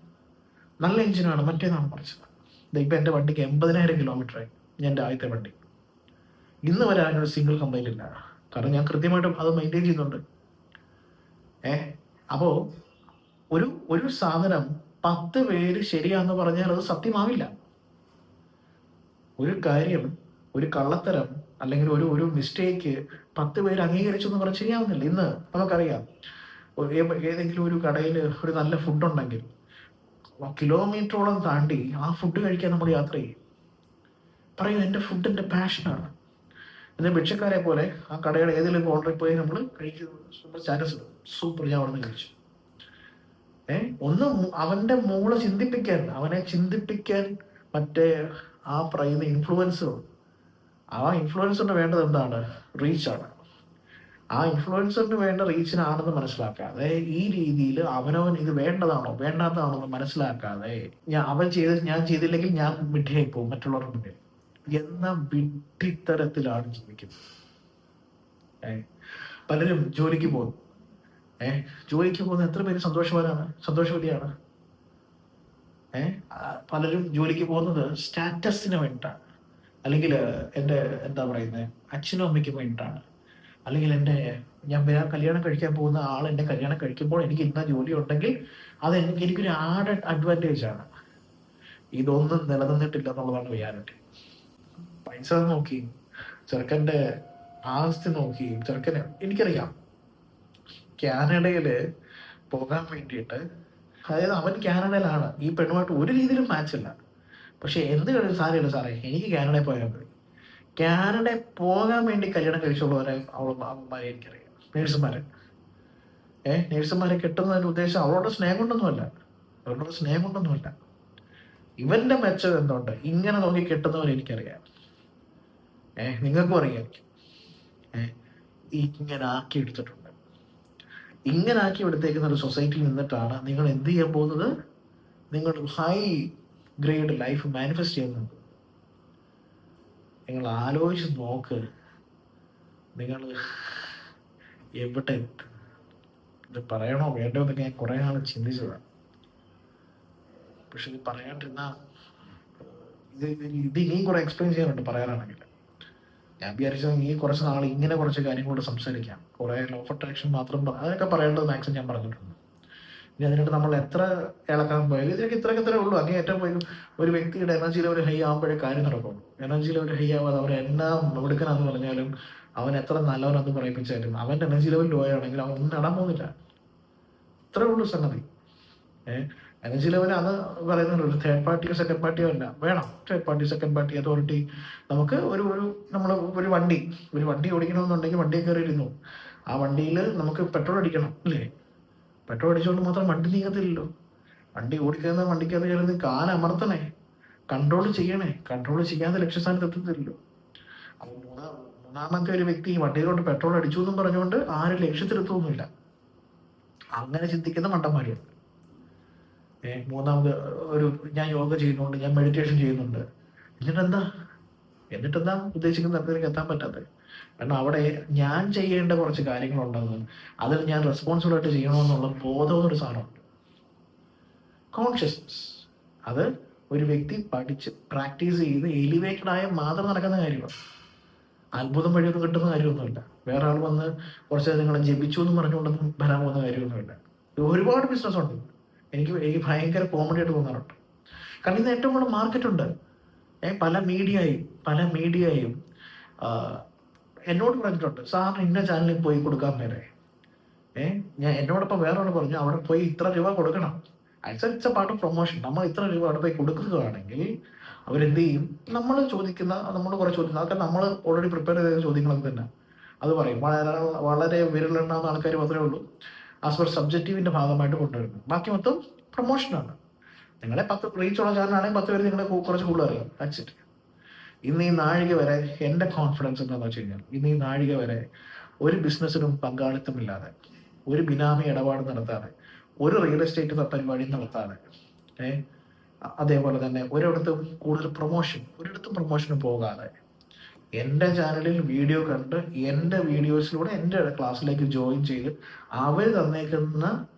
നല്ല എഞ്ചിനാണ്, മറ്റേതാണ് മറിച്ചത്. ഇപ്പം എൻ്റെ വണ്ടിക്ക് 80,000 കിലോമീറ്ററായി എൻ്റെ ആദ്യത്തെ വണ്ടി. ഇന്ന് വരെ അതിനൊരു സിംഗിൾ കംപ്ലൈൻ്റ് ഇല്ല. കാരണം ഞാൻ കൃത്യമായിട്ടും അത് മെയിൻറ്റെയിൻ ചെയ്യുന്നുണ്ട്. അപ്പോൾ ഒരു സാധനം 10 പേര് ശരിയാന്ന് പറഞ്ഞാൽ അത് സത്യമാവില്ല. ഒരു കാര്യം, ഒരു കള്ളത്തരം അല്ലെങ്കിൽ ഒരു മിസ്റ്റേക്ക് 10 പേര് അംഗീകരിച്ചു എന്ന് പറഞ്ഞാൽ ശരിയാവുന്നില്ല. ഇന്ന് നമുക്കറിയാം, ഏതെങ്കിലും ഒരു കടയിൽ ഒരു നല്ല ഫുഡ് ഉണ്ടെങ്കിൽ കിലോമീറ്ററോളം താണ്ടി ആ ഫുഡ് കഴിക്കാൻ നമ്മൾ യാത്ര ചെയ്യും. പറയും എൻ്റെ ഫുഡ് എൻ്റെ പാഷനാണ്. എന്നാൽ ഭിക്ഷക്കാരെ പോലെ ആ കടയുടെ ഏതെങ്കിലും കോർണറിൽ പോയി നമ്മൾ കഴിക്കുന്ന സ്റ്റാറ്റസ് ഇടും, സൂപ്പർ ഞാൻ അവിടെ നിന്ന് കഴിച്ചു. ഒന്ന് അവൻ്റെ മൂളെ അവനെ ചിന്തിപ്പിക്കാൻ മറ്റേ ആ പറയുന്ന ഇൻഫ്ലുവൻസർ. ആ ഇൻഫ്ലുവൻസറിന് വേണ്ടത് എന്താണ്? റീച്ചാണ്. ആ ഇൻഫ്ലുവൻസറിന് വേണ്ട റീച്ചിനാണെന്ന് മനസ്സിലാക്കാതെ ഈ രീതിയിൽ അവനവൻ ഇത് വേണ്ടതാണോ വേണ്ടാത്തതാണോ എന്ന് മനസ്സിലാക്കാതെ ഞാൻ ചെയ്തില്ലെങ്കിൽ ഞാൻ വിഡ്ഢിയായി പോകും മറ്റുള്ളവരുടെ മുന്നിൽ എന്ന വിഡ്ഢിത്തരത്തിലാണ് ജീവിക്കുന്നത്. പലരും ജോലിക്ക് പോകുന്നു. ജോലിക്ക് പോകുന്ന എത്ര പേര് സന്തോഷവതിയാണ്. പലരും ജോലിക്ക് പോകുന്നത് സ്റ്റാറ്റസിന് വേണ്ടിയിട്ടാണ്, അല്ലെങ്കിൽ എൻ്റെ എന്താ പറയുന്നത് അച്ഛനും അമ്മയ്ക്കും വേണ്ടിയിട്ടാണ്, അല്ലെങ്കിൽ ഞാൻ കല്യാണം കഴിക്കാൻ പോകുന്ന ആൾ എൻ്റെ കല്യാണം കഴിക്കുമ്പോൾ എനിക്ക് ഇന്ന ജോലി ഉണ്ടെങ്കിൽ അത് എനിക്കൊരു ആഡഡ് അഡ്വാൻറ്റേജ് ആണ്. ഇതൊന്നും നിലനിന്നിട്ടില്ല എന്നുള്ളതാണ് റിയാലിറ്റി. പൈസ നോക്കി ചെറുക്കൻ്റെ ആസ്തി നോക്കി ചെറുക്കനെ എനിക്കറിയാം കാനഡയിൽ പോകാൻ വേണ്ടിയിട്ട്, അതായത് അവൻ കാനഡയിലാണ്, ഈ പെണ്ണുമായിട്ട് ഒരു രീതിയിലും മാച്ചില്ല. പക്ഷെ എന്ത് സാരമില്ല സാറേ, എനിക്ക് കാനഡയിൽ പോയാൽ മതി. കാനഡയിൽ പോകാൻ വേണ്ടി കല്യാണം കഴിച്ചുള്ളവരെ അവന്മാരെ എനിക്കറിയാം. നേഴ്സുമാരെ കെട്ടുന്നതിൻ്റെ ഉദ്ദേശം അവളോട് സ്നേഹം കൊണ്ടൊന്നുമല്ല. ഇവന്റെ മെച്ചം എന്തുണ്ട്? ഇങ്ങനെ നോക്കി കെട്ടുന്നവരെ എനിക്കറിയാം. നിങ്ങൾക്കും അറിയാമായിരിക്കും. ഇങ്ങനെ ആക്കി എടുത്തിട്ടുണ്ട്. ഇങ്ങനെ ആക്കി എടുത്തേക്കുന്ന ഒരു സൊസൈറ്റിയിൽ നിന്നിട്ടാണ് നിങ്ങൾ എന്ത് ചെയ്യാൻ പോകുന്നത്? നിങ്ങൾ ഹൈ ഗ്രേഡ് ലൈഫ് മാനിഫെസ്റ്റ് ചെയ്യുന്നുണ്ട്. നിങ്ങൾ ആലോചിച്ച് നോക്ക്, നിങ്ങൾ എവിടെ എത്തും. ഇത് പറയണോ വേണ്ടോ എന്നൊക്കെ ഞാൻ കുറേ നാൾ ചിന്തിച്ചതാണ്. പക്ഷെ ഇത് പറയാണ്ടിരുന്ന ഇത് ഇനിയും കുറെ എക്സ്പ്ലെയിൻ ചെയ്യാനുണ്ട് പറയാനാണെങ്കിൽ. ഞാൻ വിചാരിച്ചത് ഈ കുറച്ച് നാൾ ഇങ്ങനെ കുറച്ച് കാര്യങ്ങളോട് സംസാരിക്കാം, കുറെ ലോ ഓഫ് അട്രാക്ഷൻ മാത്രം അതൊക്കെ പറയേണ്ടത് മാക്സിമം ഞാൻ പറഞ്ഞിട്ടുണ്ട്. ഇനി അതിനായിട്ട് നമ്മൾ എത്ര ഇളക്കാൻ പോയാലും ഇതിനൊക്കെ ഇത്രയൊക്കെ ഉള്ളൂ. അങ്ങനെ ഏറ്റവും പോയി ഒരു വ്യക്തിയുടെ എനർജി ലെവൽ ഹൈ ആകുമ്പോഴേ കാര്യം നടക്കുള്ളൂ. എനർജി ലെവൽ ഹൈ ആവാതെ അവൻ എന്നാ എടുക്കണമെന്ന് പറഞ്ഞാലും അവൻ എത്ര നല്ലവനെന്ന് പറയിപ്പിച്ചാലും അവൻ്റെ എനർജി ലെവൽ ലോ ആണെങ്കിൽ അവൻ ഒന്നും നടാൻ പോകുന്നില്ല. ഇത്രേ ഉള്ളൂ സംഗതി. എനർജി ലെവൽ അത് പറയുന്നുണ്ട്, ഒരു തേർഡ് പാർട്ടിയോ സെക്കൻഡ് പാർട്ടിയോ അല്ല, വേണം third party second party authority. നമുക്ക് നമ്മൾ ഒരു വണ്ടി ഓടിക്കണമെന്നുണ്ടെങ്കിൽ വണ്ടിയിൽ കയറിയിരുന്നു, ആ വണ്ടിയിൽ നമുക്ക് പെട്രോൾ അടിക്കണം അല്ലേ? പെട്രോൾ അടിച്ചുകൊണ്ട് മാത്രം വണ്ടി നീങ്ങത്തില്ലല്ലോ. വണ്ടി ഓടിക്കുന്ന വണ്ടിക്കകത്ത് കയറുന്നത് കാലമർത്തണേ, കൺട്രോൾ ചെയ്യണേ. കൺട്രോൾ ചെയ്യാതെ ലക്ഷ്യസ്ഥാനത്ത് എത്തത്തില്ലല്ലോ. അപ്പോൾ മൂന്നാമത്തെ ഒരു വ്യക്തി വണ്ടിയിലോട്ട് പെട്രോൾ അടിച്ചു എന്നും പറഞ്ഞുകൊണ്ട് ആരും ലക്ഷ്യത്തിലെത്തൊന്നുമില്ല. അങ്ങനെ ചിന്തിക്കുന്ന മണ്ടന്മാരുണ്ട്. മൂന്നാമത് ഞാൻ യോഗ ചെയ്യുന്നുണ്ട്, ഞാൻ മെഡിറ്റേഷൻ ചെയ്യുന്നുണ്ട്, എന്നിട്ടെന്താ ഉദ്ദേശിക്കുന്ന തരത്തിലേക്ക് എത്താൻ പറ്റാത്തത്? കാരണം അവിടെ ഞാൻ ചെയ്യേണ്ട കുറച്ച് കാര്യങ്ങളുണ്ടെന്നും അതിൽ ഞാൻ റെസ്പോൺസിബിൾ ആയിട്ട് ചെയ്യണമെന്നുള്ള ബോധം എന്നൊരു സാധനമുണ്ട്, കോൺഷ്യസ്നസ്. അത് ഒരു വ്യക്തി പഠിച്ച് പ്രാക്ടീസ് ചെയ്ത് എലിവേറ്റഡ് ആയ മാത്രം നടക്കുന്ന കാര്യമാണ്. അത്ഭുതം വഴിയൊന്നും കിട്ടുന്ന കാര്യമൊന്നുമില്ല. വേറെ ആൾ വന്ന് കുറച്ച് നിങ്ങളെ ജപിച്ചു എന്ന് പറഞ്ഞുകൊണ്ടൊന്നും വരാൻ പോകുന്ന കാര്യമൊന്നുമില്ല. ഒരുപാട് ബിസിനസ് ഉണ്ട്. എനിക്ക് ഭയങ്കര കോമഡി ആയിട്ട് തോന്നാറുണ്ട്. കാരണം ഇന്ന് ഏറ്റവും കൂടുതൽ മാർക്കറ്റുണ്ട്. പല മീഡിയയും എന്നോട് പറഞ്ഞിട്ടുണ്ട്, സാറിന് ഇന്ന ചാനലിൽ പോയി കൊടുക്കാൻ മേലെ. ഞാൻ എന്നോടൊപ്പം വേറെ ആൾ പറഞ്ഞു, അവിടെ പോയി ഇത്ര രൂപ കൊടുക്കണം. It's A part of promotion. നമ്മൾ ഇത്ര രൂപ അവിടെ പോയി കൊടുക്കുകയാണെങ്കിൽ അവരെന്ത് ചെയ്യും? നമ്മൾ കുറെ ചോദിക്കുന്ന അതൊക്കെ നമ്മൾ ഓൾറെഡി പ്രിപ്പയർ ചെയ്ത ചോദ്യങ്ങളൊക്കെ തന്നെ അത് പറയും. വളരെ വിരലെണ്ണാവുന്ന ആൾക്കാർ മാത്രമേ ഉള്ളൂ ആസ് പെർ സബ്ജക്റ്റീവിൻ്റെ ഭാഗമായിട്ട് കൊണ്ടുവരുന്നത്. ബാക്കി മൊത്തം പ്രൊമോഷനാണ്. നിങ്ങളെ 10 റീച്ചുള്ള ചാനലാണെങ്കിൽ 10 പേര് നിങ്ങളെ കുറച്ച് കൂടുതൽ അറിയാം. That's it. ഇന്ന് ഈ നാഴിക വരെ എൻ്റെ കോൺഫിഡൻസ് എന്താണെന്ന് വെച്ച് കഴിഞ്ഞാൽ, ഇന്ന് ഈ നാഴിക വരെ ഒരു ബിസിനസ്സിനും പങ്കാളിത്തമില്ലാതെ, ഒരു ബിനാമി ഇടപാട് നടത്താതെ, ഒരു റിയൽ എസ്റ്റേറ്റ് പരിപാടി നടത്താതെ, അതേപോലെ തന്നെ ഒരിടത്തും പ്രൊമോഷന് പോകാതെ, എൻ്റെ ചാനലിൽ വീഡിയോ കണ്ട് എൻ്റെ വീഡിയോസിലൂടെ എൻ്റെ ക്ലാസ്സിലേക്ക് ജോയിൻ ചെയ്ത് അവർ തന്നേക്കുന്ന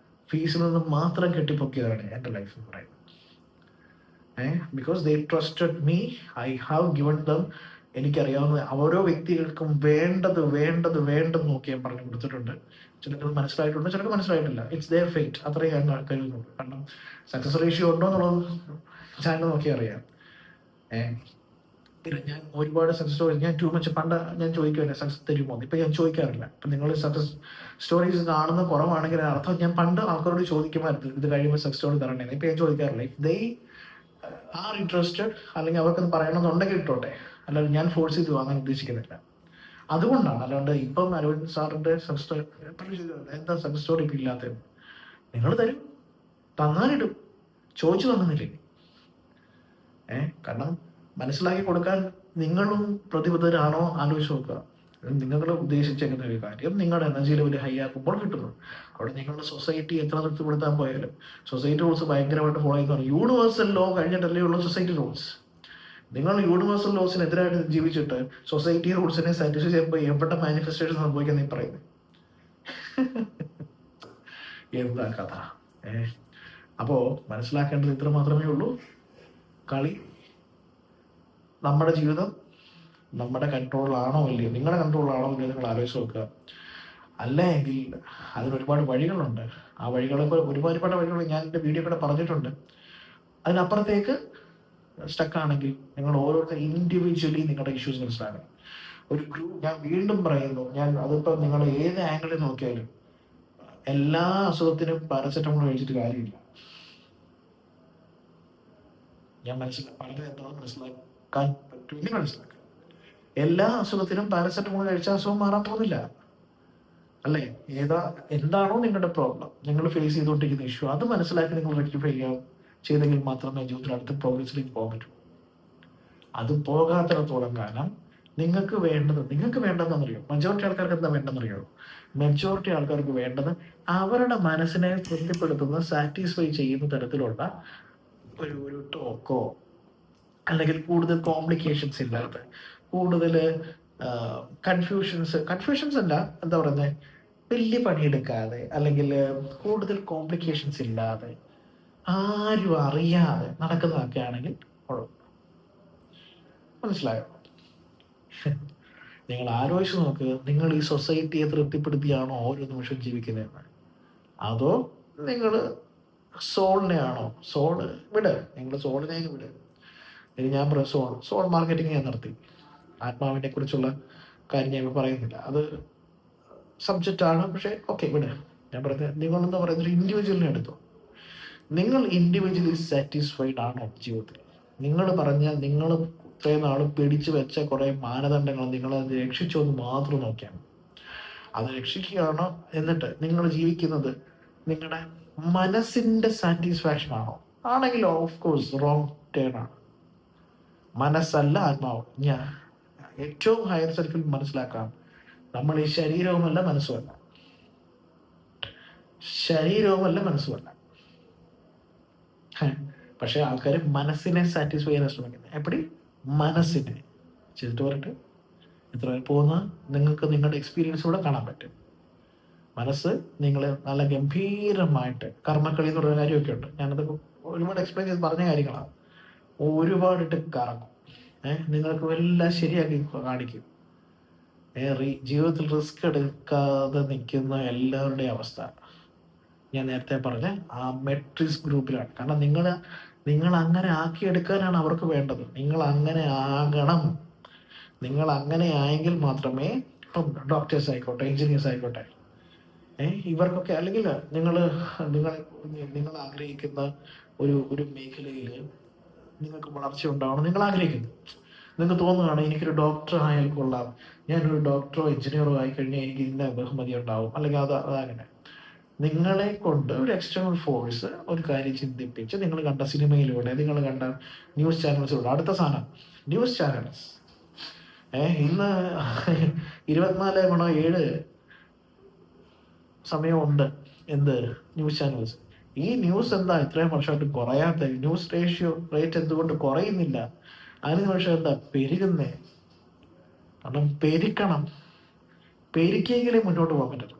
ഫീസിൽ നിന്ന് മാത്രം കെട്ടിപ്പൊക്കിയതാണ് എൻ്റെ ലൈഫ് എന്ന് പറയുന്നത്. Because they trusted me, I have given dum. എനിക്കറിയാവുന്ന ഓരോ വ്യക്തികൾക്കും വേണ്ടത് നോക്കി ഞാൻ പറഞ്ഞു കൊടുത്തിട്ടുണ്ട്. ചിലർക്ക് മനസ്സിലായിട്ടുണ്ട്, ചിലർക്ക് മനസ്സിലായിട്ടില്ല. It's their fate. അത്രയും ഞാൻ കരുതുന്നുള്ളൂ. കാരണം സക്സസ് റേഷ്യോ ഉണ്ടോ എന്നുള്ളത് ചാനൽ നോക്കി അറിയാം. പിന്നെ ഞാൻ ഒരുപാട് സക്സസ് സ്റ്റോറി ഞാൻ പണ്ട് ഞാൻ ചോദിക്കുമല്ലേ സക്സസ് തരുമോ? ഇപ്പം ഞാൻ ചോദിക്കാറില്ല. ഇപ്പം നിങ്ങൾ സക്സസ് സ്റ്റോറീസ് കാണുന്ന കുറവാണെങ്കിൽ അർത്ഥം ഞാൻ പണ്ട് ആൾക്കാരോട് ചോദിക്കുമായിരുന്നു, ഇത് കഴിയുമ്പോൾ സക്സസ് സ്റ്റോറി തരണ്ടേ. ഇപ്പം ഞാൻ ചോദിക്കാറില്ല. ഇഫ് ദേ ആർ ഇൻട്രസ്റ്റഡ്, അല്ലെങ്കിൽ അവർക്കത് പറയണമെന്നുണ്ടെങ്കിൽ ഇട്ടോട്ടെ, അല്ലാതെ ഞാൻ ഫോഴ്സ് ചെയ്ത് വാങ്ങാൻ ഉദ്ദേശിക്കുന്നില്ല. അതുകൊണ്ടാണ്. അല്ലാണ്ട് ഇപ്പം അരവിന്ദ് സാറിൻ്റെ എന്താ സക്സസ് സ്റ്റോറി ഇപ്പം ഇല്ലാത്തത്? നിങ്ങൾ തരും, തന്നാലിടും, ചോദിച്ചു തന്നില്ലേ? കാരണം മനസ്സിലാക്കി കൊടുക്കാൻ നിങ്ങളും പ്രതിബദ്ധരാണോ ആലോചിച്ച് നോക്കുക. നിങ്ങൾ ഉദ്ദേശിച്ചേക്കുന്ന ഒരു കാര്യം നിങ്ങളുടെ എനർജി ലെവൽ ഹൈ ആക്കുമ്പോൾ കിട്ടുന്നു. അവിടെ നിങ്ങളുടെ സൊസൈറ്റി എത്ര തൃപ്തിപ്പെടുത്താൻ പോയാലും സൊസൈറ്റി റൂൾസ് ഭയങ്കരമായിട്ട് ഫോളോ ചെയ്യുന്നതാണ്. യൂണിവേഴ്സൽ ലോ കഴിഞ്ഞിട്ടല്ലേ ഉള്ളൂ സൊസൈറ്റി റൂൾസ്. നിങ്ങൾ യൂണിവേഴ്സൽ ലോസിനെതിരായിട്ട് ജീവിച്ചിട്ട് സൊസൈറ്റി റൂൾസിനെ സാറ്റിസ്ഫൈ ചെയ്യുമ്പോൾ എവിടെ മാനിഫെസ്റ്റേഷൻ സംഭവിക്കാൻ നീ പറയുന്നത്? എന്താ കഥ? അപ്പോൾ മനസ്സിലാക്കേണ്ടത് ഇത്ര മാത്രമേ ഉള്ളൂ. കളി നമ്മുടെ ജീവിതം നമ്മുടെ കൺട്രോളിലാണോ ഇല്ലയോ, നിങ്ങളുടെ കൺട്രോളിലാണോ ഇല്ലയോ നിങ്ങൾ ആലോചിച്ച് നോക്കുക. അല്ലെങ്കിൽ അതിനൊരുപാട് വഴികളുണ്ട്. ആ വഴികളൊക്കെ ഒരുപാട് വഴികൾ ഞാൻ എൻ്റെ വീഡിയോ കൂടെ പറഞ്ഞിട്ടുണ്ട്. അതിനപ്പുറത്തേക്ക് സ്റ്റക്കാണെങ്കിൽ നിങ്ങൾ ഓരോരുത്തർ ഇൻഡിവിജ്വലി നിങ്ങളുടെ ഇഷ്യൂസ് മനസ്സിലാക്കണം. ഒരു ഗ്രൂപ്പ്, ഞാൻ വീണ്ടും പറയുന്നു, അതിപ്പോൾ നിങ്ങൾ ഏത് ആംഗിളിൽ നോക്കിയാലും എല്ലാ അസുഖത്തിനും പാരസെറ്റമോൾ കഴിച്ചിട്ട് കാര്യമില്ല. ഞാൻ പറഞ്ഞത് എന്താണെന്ന് മനസ്സിലാക്കാൻ പറ്റുമെങ്കിൽ മനസ്സിലാക്കുക. എല്ലാ അസുഖത്തിനും പാരസെറ്റമോൾ കഴിച്ച അസുഖം മാറാൻ പോകുന്നില്ല അല്ലേ? എന്താണോ നിങ്ങളുടെ പ്രോബ്ലം, നിങ്ങൾ ഫേസ് ചെയ്തുകൊണ്ടിരിക്കുന്ന ഇഷ്യൂ, അത് മനസ്സിലാക്കി നിങ്ങൾ റെക്ടിഫൈ ചെയ്തെങ്കിൽ മാത്രമേ ജീവിതത്തിൽ അടുത്ത പ്രോഗ്രസിലേക്ക് പോകാൻ പറ്റൂ. അത് പോകാത്തിടത്തോളം കാലം നിങ്ങൾക്ക് വേണ്ടതെന്നറിയോ? മെജോറിറ്റി ആൾക്കാർക്ക് എന്താ വേണ്ടെന്നറിയോ? മെജോറിറ്റി ആൾക്കാർക്ക് വേണ്ടത് അവരുടെ മനസ്സിനെ തൃപ്തിപ്പെടുത്തുന്ന, സാറ്റിസ്ഫൈ ചെയ്യുന്ന തരത്തിലുള്ള ഒരു ടോക്കോ അല്ലെങ്കിൽ കൂടുതൽ കോംപ്ലിക്കേഷൻസ് ഇല്ലാതെ, കൂടുതൽ കൺഫ്യൂഷൻസ് അല്ല, എന്താ പറയുന്നത്, വലിയ പണിയെടുക്കാതെ അല്ലെങ്കിൽ കൂടുതൽ കോംപ്ലിക്കേഷൻസ് ഇല്ലാതെ ആരും അറിയാതെ നടക്കുന്നതൊക്കെ ആണെങ്കിൽ കുഴപ്പം. മനസ്സിലായോ? നിങ്ങൾ ആലോചിച്ച് നോക്ക്, നിങ്ങൾ ഈ സൊസൈറ്റിയെ തൃപ്തിപ്പെടുത്തിയാണോ ഓരോ നിമിഷം ജീവിക്കുന്നതെന്ന്? അതോ നിങ്ങൾ സോളിനെയാണോ? വിട്, നിങ്ങൾ സോളിനെ വിട്. ഇനി ഞാൻ പറയാം, സോൾ മാർക്കറ്റിംഗ് ഞാൻ നടത്തി. ആത്മാവിനെ കുറിച്ചുള്ള കാര്യം ഞാൻ പറയുന്നില്ല, അത് സബ്ജക്റ്റാണ്. പക്ഷേ ഓക്കെ, വിട്. ഞാൻ പറയുന്നത്, നിങ്ങളെന്താ പറയുന്നത്, ഒരു ഇൻഡിവിജ്വലിനെ എടുത്തോ. നിങ്ങൾ ഇൻഡിവിജ്വലി സാറ്റിസ്ഫൈഡ് ആണോ ജീവിതത്തിൽ? നിങ്ങൾ പറഞ്ഞാൽ നിങ്ങൾ ഇത്രയും നാൾ പിടിച്ചു വെച്ച കുറേ മാനദണ്ഡങ്ങൾ നിങ്ങളത് രക്ഷിച്ചോ എന്ന് മാത്രം നോക്കിയാൽ മതി. അത് രക്ഷിക്കുകയാണോ, എന്നിട്ട് നിങ്ങൾ ജീവിക്കുന്നത് നിങ്ങളുടെ മനസ്സിൻ്റെ സാറ്റിസ്ഫാക്ഷൻ ആണോ? ആണെങ്കിൽ ഓഫ് കോഴ്സ് റോങ് ടേൺ ആണ്. മനസ്സല്ല ആത്മാവ്. ഞാൻ ഏറ്റവും ഹയർ സെൽഫിൽ മനസ്സിലാക്കാം, നമ്മൾ ഈ ശരീരവുമല്ല മനസ്സുമല്ല, മനസ്സുമല്ല. പക്ഷെ ആൾക്കാർ മനസ്സിനെ സാറ്റിസ്ഫൈ ചെയ്യാൻ ശ്രമിക്കുന്നത്. എപ്പടി? മനസ്സിനെ. ചെയ്തിട്ട് പറഞ്ഞിട്ട് എത്ര പേർ പോകുന്ന നിങ്ങൾക്ക് നിങ്ങളുടെ എക്സ്പീരിയൻസിലൂടെ കാണാൻ പറ്റും. മനസ്സ് നിങ്ങളെ നല്ല ഗംഭീരമായിട്ട്, കർമ്മക്കളി എന്ന് പറയുന്ന കാര്യമൊക്കെ ഉണ്ട്, ഞാനത് ഒരുപാട് എക്സ്പ്ലെയിൻ ചെയ്ത് പറഞ്ഞ കാര്യങ്ങളാണ്. ഒരുപാടിട്ട് കറങ്ങും, നിങ്ങൾക്ക് എല്ലാം ശരിയാക്കി കാണിക്കും. ജീവിതത്തിൽ റിസ്ക് എടുക്കാതെ നിൽക്കുന്ന എല്ലാവരുടെയും അവസ്ഥ ഞാൻ നേരത്തെ പറഞ്ഞ ആ മെട്രിക്സ് ഗ്രൂപ്പിലാണ്. കാരണം നിങ്ങൾ അങ്ങനെ ആക്കിയെടുക്കാനാണ് അവർക്ക് വേണ്ടത്. നിങ്ങൾ അങ്ങനെ ആകണം. നിങ്ങൾ അങ്ങനെ ആയെങ്കിൽ മാത്രമേ, ഇപ്പം ഡോക്ടേഴ്സ് ആയിക്കോട്ടെ, എഞ്ചിനീയേഴ്സ് ആയിക്കോട്ടെ, ഇവർക്കൊക്കെ, അല്ലെങ്കിൽ നിങ്ങൾ ആഗ്രഹിക്കുന്ന ഒരു മേഖലയിൽ നിങ്ങൾക്ക് വളർച്ച ഉണ്ടാവണം നിങ്ങൾ ആഗ്രഹിക്കുന്നു. നിങ്ങൾക്ക് തോന്നുകയാണ്, എനിക്കൊരു ഡോക്ടർ ആയാൽ കൊള്ളാം, ഞാനൊരു ഡോക്ടറോ എഞ്ചിനീയറോ ആയി കഴിഞ്ഞാൽ എനിക്ക് ഇന്ന ബഹുമതി ഉണ്ടാവും, അല്ലെങ്കിൽ അതങ്ങനെ നിങ്ങളെ കൊണ്ട് ഒരു എക്സ്റ്റേണൽ ഫോഴ്സ് ഒരു കാര്യം ചിന്തിപ്പിച്ച്, നിങ്ങൾ കണ്ട സിനിമയിലൂടെ, നിങ്ങൾ കണ്ട ന്യൂസ് ചാനൽസിലൂടെ, അടുത്ത സാധനം ന്യൂസ് ചാനൽസ്, ഇന്ന് 24/7 സമയമുണ്ട്. എന്ത് ന്യൂസ് ചാനൽസ്? ഈ ന്യൂസ് എന്താ ഇത്രയും വർഷമായിട്ട് കുറയാത്ത? ന്യൂസ് റേറ്റ് എന്തുകൊണ്ട് കുറയുന്നില്ല? അതിന് പക്ഷേ എന്താ പെരുകുന്നേ? കാരണം പെരുക്കിയെങ്കിലേ മുന്നോട്ട് പോകാൻ പറ്റത്തുള്ളൂ.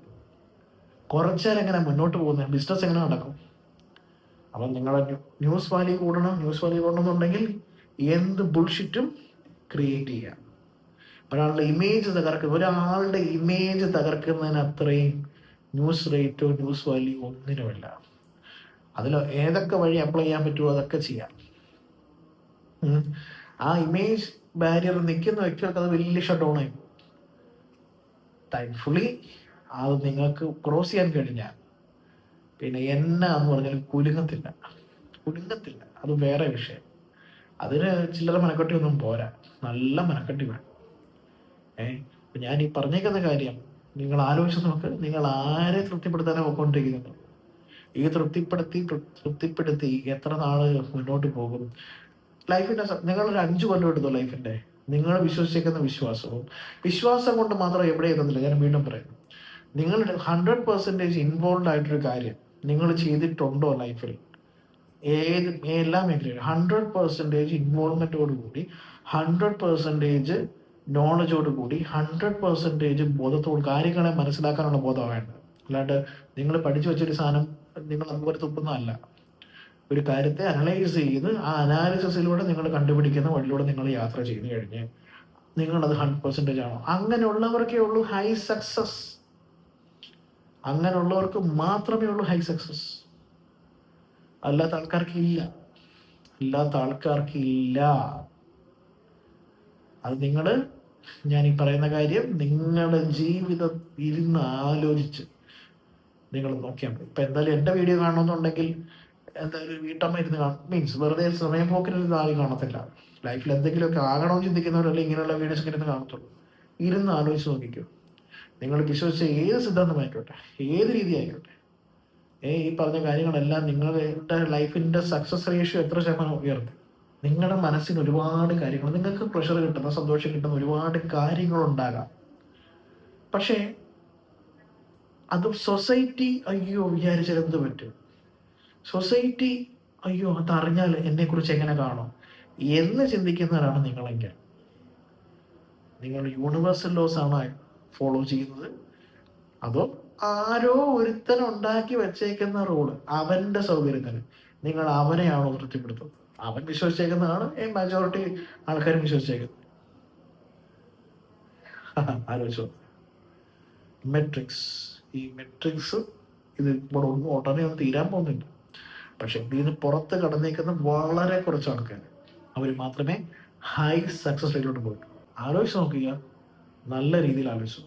കുറച്ചാൽ എങ്ങനെ മുന്നോട്ട് പോകുന്നത്? ബിസിനസ് എങ്ങനെ നടക്കും? അപ്പം നിങ്ങളുടെ ന്യൂസ് വാല്യൂ കൂടണമെന്നുണ്ടെങ്കിൽ എന്ത് ബുൾഷിറ്റും ക്രിയേറ്റ് ചെയ്യാം. ഒരാളുടെ ഇമേജ് തകർക്കുന്നതിന് അത്രയും ന്യൂസ് റേറ്റോ ന്യൂസ് വാല്യൂ ഒന്നിനുമില്ല. അതിൽ ഏതൊക്കെ വഴി അപ്ലൈ ചെയ്യാൻ പറ്റുമോ അതൊക്കെ ചെയ്യാം. ആ ഇമേജ് ബാരിയർ നിൽക്കുന്ന വ്യക്തികൾക്ക് അത് വലിയ ഷട്ട് ഡൗൺ ആയി പോകും. താങ്ക്ഫുള്ളി അത് നിങ്ങൾക്ക് ക്രോസ് ചെയ്യാൻ കഴിഞ്ഞാൽ പിന്നെ എന്നാന്ന് പറഞ്ഞാൽ കുലുങ്ങത്തില്ല. അത് വേറെ വിഷയം. അതിന് ചില്ലറ മനക്കെട്ടിയൊന്നും പോരാ, നല്ല മനക്കെട്ടി വേണം. ഞാൻ ഈ പറഞ്ഞേക്കുന്ന കാര്യം നിങ്ങൾ ആലോചിച്ച് നോക്ക്. നിങ്ങൾ ആരെ തൃപ്തിപ്പെടുത്താനോ പോയിക്കൊണ്ടിരിക്കുന്നത്? ഈ തൃപ്തിപ്പെടുത്തി എത്ര നാള് മുന്നോട്ട് പോകും? ലൈഫിന്റെ നിങ്ങളൊരു 5 കൊല്ലം എടുത്തോ ലൈഫിന്റെ. നിങ്ങൾ വിശ്വസിക്കുന്ന വിശ്വാസം കൊണ്ട് മാത്രം എവിടെ എത്തുന്നില്ല. ഞാൻ വീണ്ടും പറയുന്നു, നിങ്ങൾ 100% ഇൻവോൾവ് ആയിട്ടൊരു കാര്യം നിങ്ങൾ ചെയ്തിട്ടുണ്ടോ ലൈഫിൽ? എല്ലാ മേഖലയിലും 100% ഇൻവോൾവ്മെന്റോട് കൂടി, 100% നോളജോട് കൂടി, 100% ബോധത്തോട് കാര്യങ്ങളെ മനസ്സിലാക്കാനുള്ള ബോധമാണ് വേണ്ടത്. അല്ലാണ്ട് നിങ്ങൾ പഠിച്ചു വെച്ചൊരു സാധനം നിങ്ങൾ അതുപോലെ തുപ്പുന്നതല്ല. ഒരു കാര്യത്തെ അനലൈസ് ചെയ്ത് ആ അനാലിസിസിലൂടെ നിങ്ങൾ കണ്ടുപിടിക്കുന്ന വഴിയിലൂടെ നിങ്ങൾ യാത്ര ചെയ്ത് കഴിഞ്ഞ് നിങ്ങളത് 100% ആണോ? അങ്ങനെയുള്ളവർക്കേ ഉള്ളൂ ഹൈ സക്സസ്. അങ്ങനെയുള്ളവർക്ക് മാത്രമേ ഉള്ളൂ ഹൈ സക്സസ്. അല്ലാത്ത ആൾക്കാർക്ക് ഇല്ല. അത് ഞാൻ ഈ പറയുന്ന കാര്യം നിങ്ങളുടെ ജീവിതം ഇരുന്ന് ആലോചിച്ച് നിങ്ങൾ നോക്കിയാൽ മതി. ഇപ്പം എന്തായാലും എൻ്റെ വീഡിയോ കാണണമെന്നുണ്ടെങ്കിൽ എന്തായാലും വീട്ടമ്മ ഇരുന്ന് മീൻസ് വെറുതെ സമയം പോക്കിനൊരു ആരും കാണത്തില്ല. ലൈഫിൽ എന്തെങ്കിലുമൊക്കെ ആകണമെന്ന് ചിന്തിക്കുന്നവരല്ലേ ഇങ്ങനെയുള്ള വീഡിയോസ് ഒക്കെ ഇരുന്ന് കാണത്തുള്ളൂ. ഇരുന്ന് ആലോചിച്ച് നോക്കിക്കോ. നിങ്ങൾ വിശ്വസിച്ച ഏത് സിദ്ധാന്തമായിക്കോട്ടെ, ഏത് രീതി ആയിക്കോട്ടെ, ഈ പറഞ്ഞ കാര്യങ്ങളെല്ലാം നിങ്ങളുടെ ലൈഫിൻ്റെ സക്സസ് റേഷ്യോ എത്ര ശതമാനം ഉയർത്തി? നിങ്ങളുടെ മനസ്സിന് ഒരുപാട് കാര്യങ്ങൾ, നിങ്ങൾക്ക് പ്രഷർ കിട്ടുന്ന, സന്തോഷം കിട്ടുന്ന ഒരുപാട് കാര്യങ്ങളുണ്ടാകാം. പക്ഷേ അത് സൊസൈറ്റി വിചാരിച്ചാൽ എന്ത് പറ്റും? സൊസൈറ്റി അയ്യോ അതറിഞ്ഞാൽ എന്നെക്കുറിച്ച് എങ്ങനെ കാണും എന്ന് ചിന്തിക്കുന്നവരാണ് നിങ്ങളെങ്കിൽ നിങ്ങൾ യൂണിവേഴ്സൽ ലോസ് ആണ് ഫോളോ ചെയ്യുന്നത്, അതോ ആരോ ഒരുത്തൻ ഉണ്ടാക്കി വെച്ചേക്കുന്ന റൂള് അവന്റെ സൗകര്യത്തിന് നിങ്ങൾ അവനെയാണോ തൃപ്തിപ്പെടുത്തുന്നത്? അവൻ വിശ്വസിച്ചേക്കുന്നതാണ് ഈ മെജോറിറ്റി ആൾക്കാരും വിശ്വസിച്ചേക്കുന്നത്. ആലോചിച്ചോ. മെട്രിക്സ്, ഈ മെട്രിക്സ് ഇത് ഇവിടെ ഒന്നും ഉടനെ ഒന്നും തീരാൻ പോകുന്നില്ല. പക്ഷെ ഇതിന് പുറത്ത് കടന്നേക്കുന്ന വളരെ കുറച്ച് ആൾക്കാർ, അവർ മാത്രമേ ഹൈ സക്സസ് റേറ്റിലോട്ട് പോയിട്ടു. ആലോചിച്ച് നോക്കുക, നല്ല രീതിയിൽ ആലോചിച്ചു.